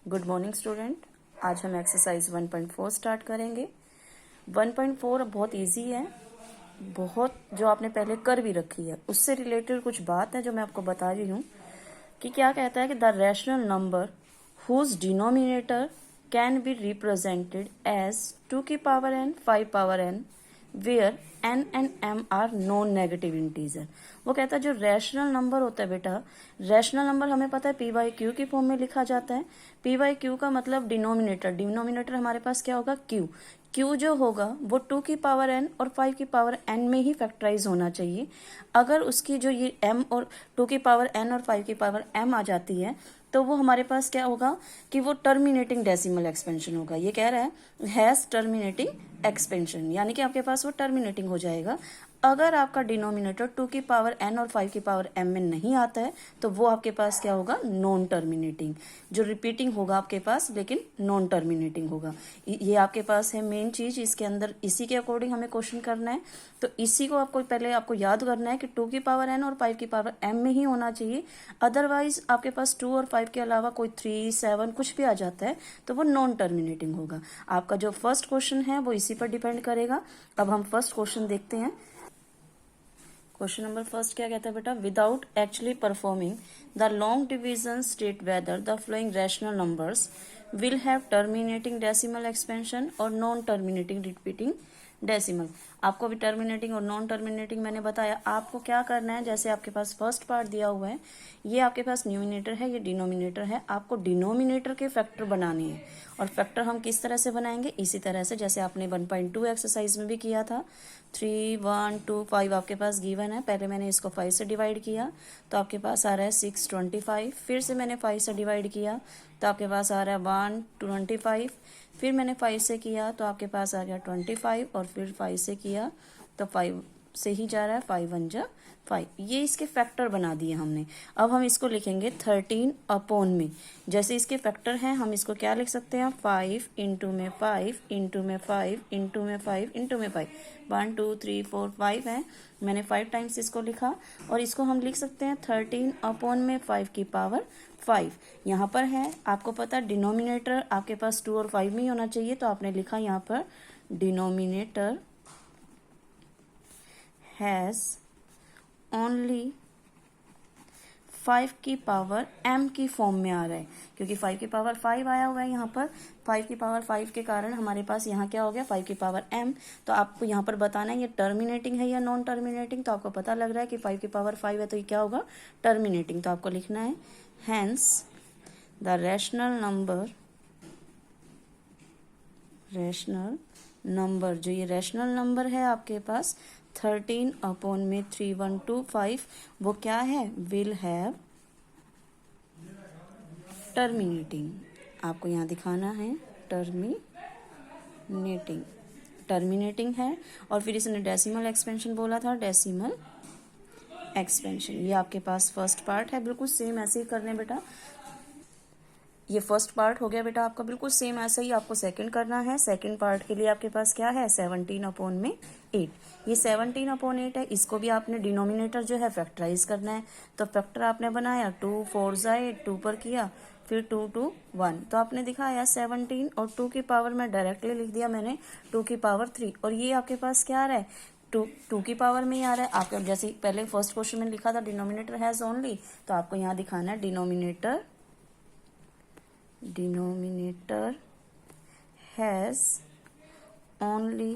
Good morning student. आज हम exercise 1.4 start करेंगे। 1.4 अब बहुत इजी है, बहुत जो आपने पहले कर भी रखी है उससे रिलेटेड कुछ बात है जो मैं आपको बता रही हूँ कि क्या कहता है कि the rational number whose denominator can be represented as 2 की power n 5 power n where n and m are non negative integer. वो कहता है जो रैशनल नंबर होता है बेटा, रैशनल नंबर हमें पता है पी बाई क्यू की फॉर्म में लिखा जाता है। पी बाई क्यू का मतलब डिनोमिनेटर, डिनोमिनेटर हमारे पास क्या होगा क्यू। क्यू जो होगा वो 2 की पावर n और 5 की पावर n में ही फैक्टराइज होना चाहिए। अगर उसकी जो ये m और 2 की पावर n और 5 की पावर m आ जाती है तो वो हमारे पास क्या होगा कि वो टर्मिनेटिंग डेसिमल एक्सपेंशन होगा। ये कह रहा है हैज टर्मिनेटिंग एक्सपेंशन, यानी कि आपके पास वो टर्मिनेटिंग हो जाएगा। अगर आपका डिनोमिनेटर 2 की पावर n और 5 की पावर m में नहीं आता है तो वो आपके पास क्या होगा, नॉन टर्मिनेटिंग, जो रिपीटिंग होगा आपके पास लेकिन नॉन टर्मिनेटिंग होगा। ये आपके पास है मेन चीज, इसके अंदर इसी के अकॉर्डिंग हमें क्वेश्चन करना है। तो इसी को आपको पहले आपको याद करना है कि 2 की पावर n और 5 की पावर m में ही होना चाहिए। अदरवाइज आपके पास 2 और 5 के अलावा कोई 3, 7 कुछ भी आ जाता है तो वो नॉन टर्मिनेटिंग होगा। आपका जो फर्स्ट क्वेश्चन है वो इसी पर डिपेंड करेगा। अब हम फर्स्ट क्वेश्चन देखते हैं। क्वेश्चन नंबर फर्स्ट क्या कहता है बेटा, without actually performing the long division state whether the flowing rational numbers will have terminating decimal expansion और नॉन टर्मिनेटिंग रिपीटिंग डेसिमल। आपको भी टर्मिनेटिंग और नॉन टर्मिनेटिंग मैंने बताया। आपको क्या करना है, जैसे आपके पास फर्स्ट पार्ट दिया हुआ है, ये आपके पास न्यूमिनेटर है, ये डिनोमिनेटर है। आपको डिनोमिनेटर के फैक्टर बनाने हैं और फैक्टर हम किस तरह से बनाएंगे, इसी तरह से जैसे आपने 1.2 एक्सरसाइज में भी किया था। 3, 1, 2, 5 आपके पास गिवन है। पहले मैंने इसको 5 से डिवाइड किया तो आपके पास आ रहा है 625। फिर से मैंने 5 से डिवाइड किया तो आपके पास आ रहा है 125। फिर मैंने 5 से किया तो आपके पास आ गया 25 और फिर 5 से किया तो 5 से ही जा रहा है, 5 1 जा 5। ये इसके फैक्टर बना दिए हमने। अब हम इसको लिखेंगे 13 अपॉन में। जैसे इसके फैक्टर हैं हम इसको क्या लिख सकते हैं, 5 इंटू में 5 इंटू में 5 इंटू में 5 इंटू में 5। 1 2 3 4 5 है, मैंने 5 टाइम्स इसको लिखा। और इसको हम लिख सकते हैं 13 अपॉन में 5 की पावर 5। यहाँ पर है आपको पता डिनोमिनेटर आपके पास 2 और 5 में ही होना चाहिए, तो आपने लिखा यहाँ पर डिनोमिनेटर हैज ओनली 5 की पावर m की फॉर्म में आ रहा है, क्योंकि 5 की पावर 5 आया हुआ है यहाँ पर। 5 की पावर 5 के कारण हमारे पास यहाँ क्या हो गया, 5 की पावर m। तो आपको यहाँ पर बताना है ये टर्मिनेटिंग है या नॉन टर्मिनेटिंग। तो आपको पता लग रहा है कि 5 की पावर 5 है तो ये क्या होगा, टर्मिनेटिंग। तो आपको लिखना है हैंस द रैशनल नंबर जो ये रैशनल नंबर है आपके पास 13 अपॉन में 3125 वो क्या है, विल हैव टर्मिनेटिंग। आपको यहाँ दिखाना है टर्मिनेटिंग है। और फिर इसने डेसिमल एक्सपेंशन बोला था, डेसिमल एक्सपेंशन। ये आपके पास फर्स्ट पार्ट है, बिल्कुल सेम ऐसे ही करने बेटा। ये फर्स्ट पार्ट हो गया बेटा आपका, बिल्कुल सेम ऐसा ही आपको सेकंड करना है। सेकंड पार्ट के लिए आपके पास क्या है, 17 अपॉन में 8। ये 17 अपॉन 8 है, इसको भी आपने डिनोमिनेटर जो है फैक्टराइज करना है। तो फैक्टर आपने बनाया 2 4 8, 2 पर किया, फिर 2 2 1। तो आपने दिखाया 17 और 2 की पावर में डायरेक्टली लिख दिया मैंने 2 की पावर 3। और ये आपके पास क्या आ रहा है, 2 की पावर में ही आ रहा है। आपके जैसे पहले फर्स्ट क्वेश्चन में लिखा था डिनोमिनेटर हैज ओनली, तो आपको यहाँ दिखाना है डिनोमिनेटर हैज ओनली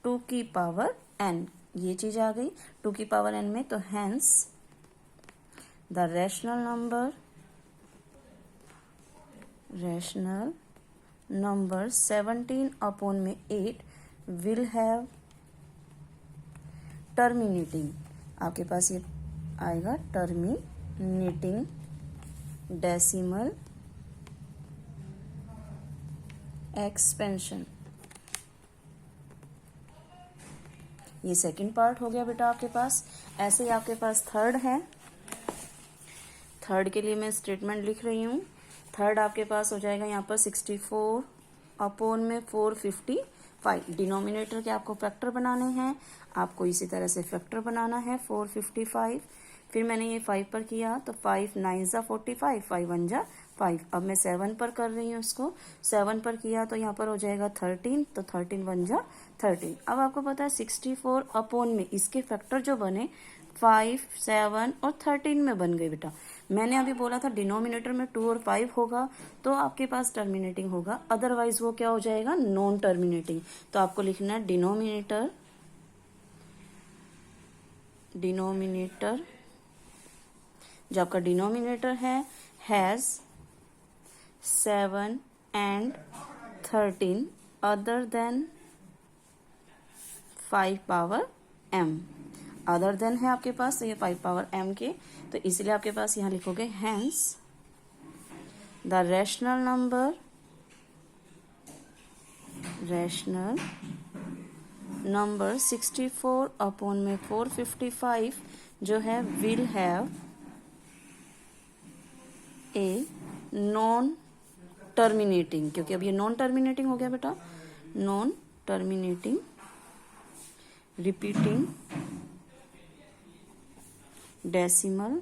2 की पावर n। ये चीज आ गई 2 की पावर n में, तो hence the rational number 17 upon में 8 विल हैव टर्मिनेटिंग। आपके पास ये आएगा टर्मिनेटिंग डेसिमल एक्सपेंशन। ये सेकंड पार्ट हो गया बेटा आपके पास। ऐसे ही आपके पास थर्ड है। थर्ड के लिए मैं स्टेटमेंट लिख रही हूँ। थर्ड आपके पास हो जाएगा यहाँ पर 64 अपॉन में 455। डिनोमिनेटर के आपको फैक्टर बनाने हैं, आपको इसी तरह से फैक्टर बनाना है 455। फिर मैंने ये 5 पर किया तो 5 9 जा 45, 5 1 जा 5। अब मैं 7 पर कर रही हूँ इसको, 7 पर किया तो यहाँ पर हो जाएगा 13, तो 13 1 जा 13। अब आपको पता है 64 अपॉन में इसके फैक्टर जो बने 5, 7 और 13 में बन गए बेटा। मैंने अभी बोला था डिनोमिनेटर में 2 और 5 होगा तो आपके पास टर्मिनेटिंग होगा, अदरवाइज वो क्या हो जाएगा, नॉन टर्मिनेटिंग। तो आपको लिखना है डिनोमिनेटर जो आपका डिनोमिनेटर है has 7 and 13 other than 5 power m। Other than है आपके पास तो ये 5 पावर m के, तो इसलिए आपके पास यहां लिखोगे hence the rational number 64 upon में 455 जो है will have a non terminating, क्योंकि अब ये नॉन टर्मिनेटिंग हो गया बेटा, non terminating repeating decimal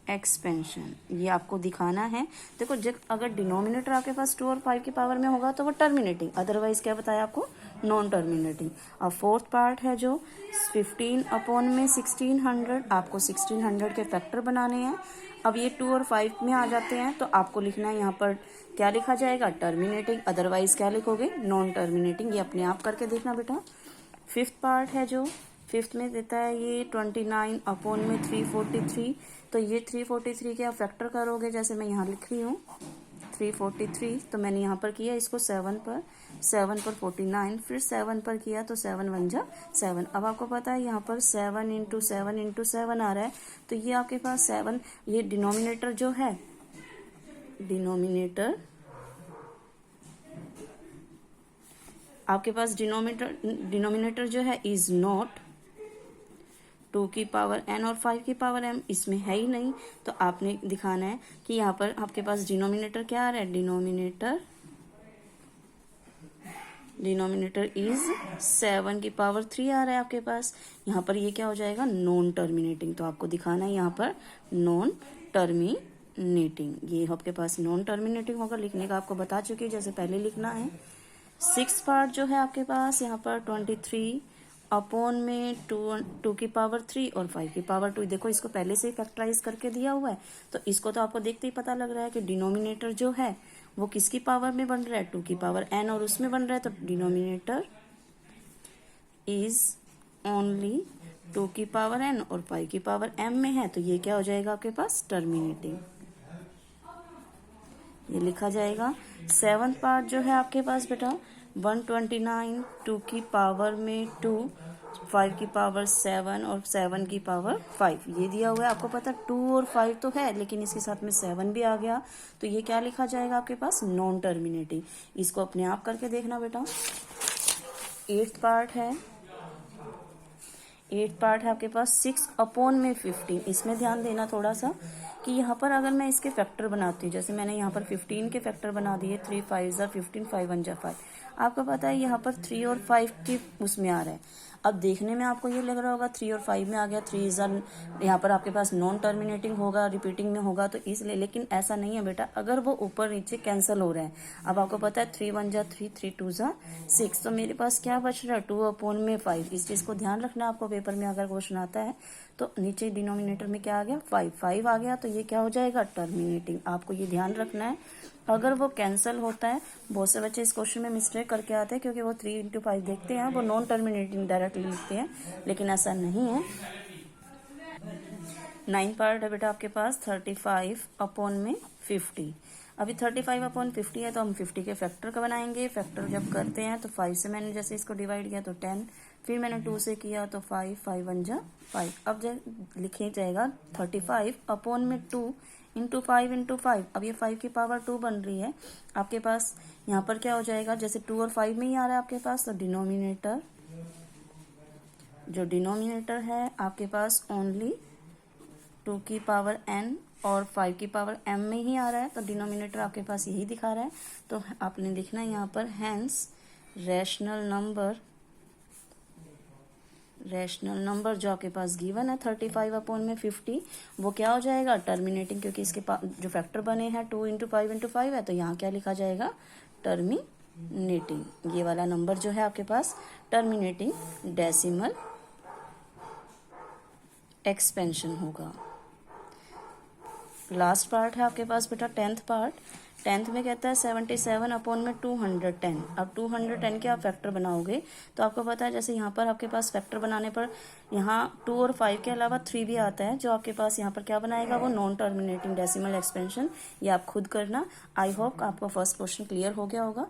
expansion. ये आपको दिखाना है। देखो जब अगर डिनोमिनेटर आपके पास 2 और 5 की पावर में होगा तो वो टर्मिनेटिंग, अदरवाइज क्या बताया आपको, नॉन टर्मिनेटिंग। अब फोर्थ पार्ट है जो 15 अपॉन में 1600, आपको 1600 के फैक्टर बनाने हैं। अब ये 2 और 5 में आ जाते हैं तो आपको लिखना है यहाँ पर क्या लिखा जाएगा, टर्मिनेटिंग, अदरवाइज क्या लिखोगे, नॉन टर्मिनेटिंग। ये अपने आप करके देखना बेटा। फिफ्थ पार्ट है जो फिफ्थ में देता है ये 29 अपॉन में 343, तो ये 343 के आप फैक्टर करोगे, जैसे मैं यहाँ लिख रही हूँ 343, तो मैंने यहाँ पर किया इसको 7 पर 49, फिर 7 पर किया तो 7 1 जा 7। अब आपको पता है यहाँ पर 7 इंटू 7 इंटू 7 आ रहा है, तो ये आपके पास 7, ये डिनोमिनेटर जो है, आपके पास डिनोमिनेटर जो है इज नॉट 2 की पावर n और 5 की पावर m, इसमें है ही नहीं। तो आपने दिखाना है कि यहाँ पर आपके पास डिनोमिनेटर क्या आ रहा है, डिनोमिनेटर इज 7 की पावर 3 आ रहा है आपके पास। यहाँ पर ये क्या हो जाएगा, नॉन टर्मिनेटिंग। तो आपको दिखाना है यहाँ पर नॉन टर्मिनेटिंग, ये आपके पास नॉन टर्मिनेटिंग होगा। लिखने का आपको बता चुकी है, जैसे पहले लिखना है। सिक्स पार्ट जो है आपके पास यहाँ पर 23 अपॉन में 2 की पावर 3 और 5 की पावर 2। देखो इसको पहले से ही फैक्टराइज करके दिया हुआ है, तो इसको तो आपको देखते ही पता लग रहा है कि डिनोमिनेटर जो है वो किसकी पावर में बन रहा है, 2 की पावर n और उसमें बन रहा है, तो डिनोमिनेटर इज ओनली 2 की पावर n और 5 की पावर m में है, तो ये क्या हो जाएगा आपके पास, टर्मिनेटिंग, ये लिखा जाएगा। सेवंथ पार्ट जो है आपके पास बेटा 129 2 की पावर में 2, 5 की पावर 7 और 7 की पावर 5, ये दिया हुआ है। आपको पता 2 और 5 तो है, लेकिन इसके साथ में 7 भी आ गया, तो ये क्या लिखा जाएगा आपके पास, नॉन टर्मिनेटिंग। इसको अपने आप करके देखना बेटा। एट्थ पार्ट है आपके पास 6 अपॉन में 15। इसमें ध्यान देना थोड़ा सा कि यहाँ पर अगर मैं इसके फैक्टर बनाती हूँ, जैसे मैंने यहाँ पर 15 के फैक्टर बना दिए, 3 5 जा 15, 5 1 जा 5। आपको पता है यहाँ पर 3 और 5 की उसमें आ रहा है। अब देखने में आपको ये लग रहा होगा 3 और 5 में आ गया, 3 इज यहाँ पर आपके पास नॉन टर्मिनेटिंग होगा, रिपीटिंग में होगा, तो इसलिए, लेकिन ऐसा नहीं है बेटा, अगर वो ऊपर नीचे कैंसिल हो रहा है। अब आपको पता है 3 1 जा 3, 3 2 जा 6, तो मेरे पास क्या बच रहा है, 2 अपॉन में 5। इस चीज को ध्यान रखना, आपको पेपर में अगर क्वेश्चन आता है तो नीचे डिनोमिनेटर में क्या आ गया, 5 आ गया, तो ये क्या हो जाएगा, टर्मिनेटिंग। आपको ये ध्यान रखना है। अगर वो कैंसिल होता है, बहुत से बच्चे इस क्वेश्चन में मिस्टेक करके आते हैं, क्योंकि वो 3 इंटू 5 देखते हैं, वो नॉन टर्मिनेटिंग डायरेक्टली लिखते हैं, लेकिन ऐसा नहीं है। 9 पार्ट है बेटा आपके पास 35 अपॉन में 50। अभी 35 अपॉन 50 है, तो हम 50 के फैक्टर का बनाएंगे। फैक्टर जब करते हैं तो 5 से मैंने जैसे इसको डिवाइड किया तो 10, फिर मैंने 2 से किया तो 5 5 1 जा 5। अब जब लिखे जाएगा 35 अपॉन में 2 इंटू 5 इंटू 5। अब ये 5 की पावर 2 बन रही है आपके पास। यहाँ पर क्या हो जाएगा, जैसे 2 और 5 में ही आ रहा है आपके पास, तो डिनोमिनेटर है आपके पास ओनली 2 की पावर n और 5 की पावर m में ही आ रहा है, तो डिनोमिनेटर आपके पास यही दिखा रहा है। तो आपने लिखना है यहाँ पर हैंस रैशनल रैशनल नंबर जो आपके पास गिवन है 35/50, वो क्या हो जाएगा टर्मिनेटिंग, क्योंकि इसके पास जो फैक्टर बने हैं 2 × 5 × 5 है, तो यहाँ क्या लिखा जाएगा टर्मिनेटिंग। ये वाला नंबर जो है आपके पास टर्मिनेटिंग डेसिमल एक्सपेंशन होगा। लास्ट पार्ट है आपके पास बेटा 10th पार्ट। 10th में कहता है 77/210। अब 210 के आप फैक्टर बनाओगे तो आपको पता है जैसे यहाँ पर आपके पास फैक्टर बनाने पर यहाँ 2 और 5 के अलावा 3 भी आता है, जो आपके पास यहाँ पर क्या बनाएगा वो नॉन टर्मिनेटिंग डेसिमल एक्सपेंशन। ये आप खुद करना। आई होप आपका फर्स्ट क्वेश्चन क्लियर हो गया होगा।